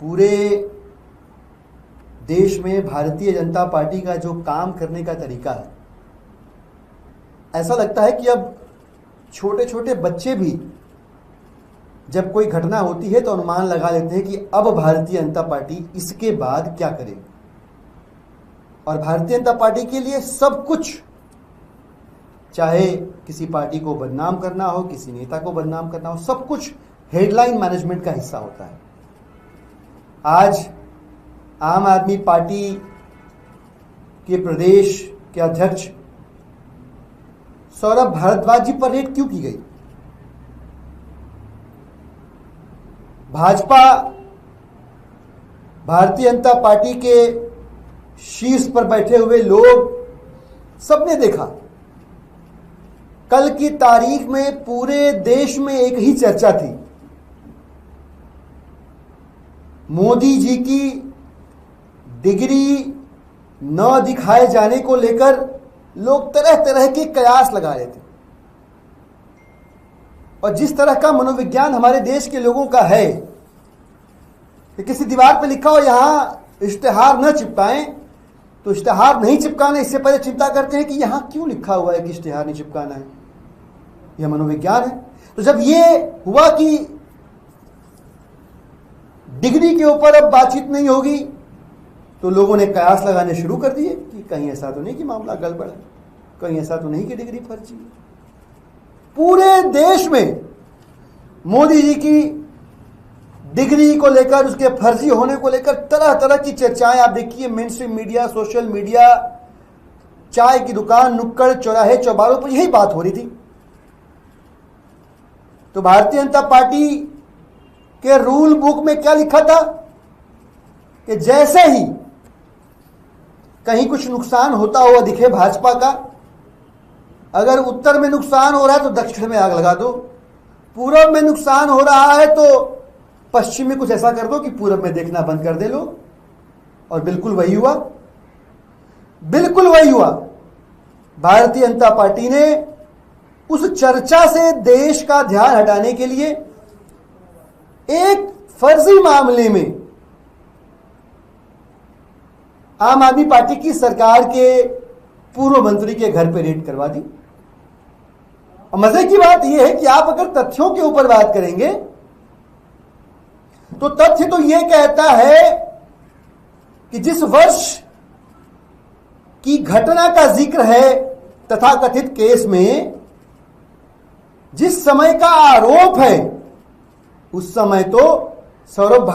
पूरे देश में भारतीय जनता पार्टी का जो काम करने का तरीका है, ऐसा लगता है कि अब छोटे छोटे बच्चे भी जब कोई घटना होती है तो अनुमान लगा लेते हैं कि अब भारतीय जनता पार्टी इसके बाद क्या करेगी। और भारतीय जनता पार्टी के लिए सब कुछ, चाहे किसी पार्टी को बदनाम करना हो, किसी नेता को बदनाम करना हो, सब कुछ हेडलाइन मैनेजमेंट का हिस्सा होता है। आज आम आदमी पार्टी के प्रदेश के अध्यक्ष सौरभ भारद्वाज जी पर रेड क्यों की गई? भाजपा, भारतीय जनता पार्टी के शीर्ष पर बैठे हुए लोग सबने देखा, कल की तारीख में पूरे देश में एक ही चर्चा थी, मोदी जी की डिग्री न दिखाए जाने को लेकर लोग तरह तरह के कयास लगा रहे थे। और जिस तरह का मनोविज्ञान हमारे देश के लोगों का है कि किसी दीवार पर लिखा हो यहां इश्तेहार न चिपकाएं, तो इश्तेहार नहीं चिपकाना, इससे पहले चिंता करते हैं कि यहां क्यों लिखा हुआ है कि इश्तेहार नहीं चिपकाना है। यह मनोविज्ञान है। तो जब यह हुआ कि डिग्री के ऊपर अब बातचीत नहीं होगी, तो लोगों ने कयास लगाने शुरू कर दिए कि कहीं ऐसा तो नहीं कि मामला गड़बड़ है, कहीं ऐसा तो नहीं कि डिग्री फर्जी है। पूरे देश में मोदी जी की डिग्री को लेकर, उसके फर्जी होने को लेकर तरह तरह की चर्चाएं आप देखिए, main stream media, social media, चाय की दुकान, नुक्कड़, चौराहे, चौबारों पर यही बात हो रही थी। तो भारतीय जनता पार्टी के रूल बुक में क्या लिखा था कि जैसे ही कहीं कुछ नुकसान होता हुआ दिखे भाजपा का, अगर उत्तर में नुकसान हो रहा है तो दक्षिण में आग लगा दो, पूरब में नुकसान हो रहा है तो पश्चिम में कुछ ऐसा कर दो कि पूरब में देखना बंद कर दे लोग। और बिल्कुल वही हुआ, बिल्कुल वही हुआ। भारतीय जनता पार्टी ने उस चर्चा से देश का ध्यान हटाने के लिए एक फर्जी मामले में आम आदमी पार्टी की सरकार के पूर्व मंत्री के घर पर रेड करवा दी। और मजे की बात यह है कि आप अगर तथ्यों के ऊपर बात करेंगे तो तथ्य तो यह कहता है कि जिस वर्ष की घटना का जिक्र है तथाकथित केस में, जिस समय का आरोप है, उस समय तो सौरभ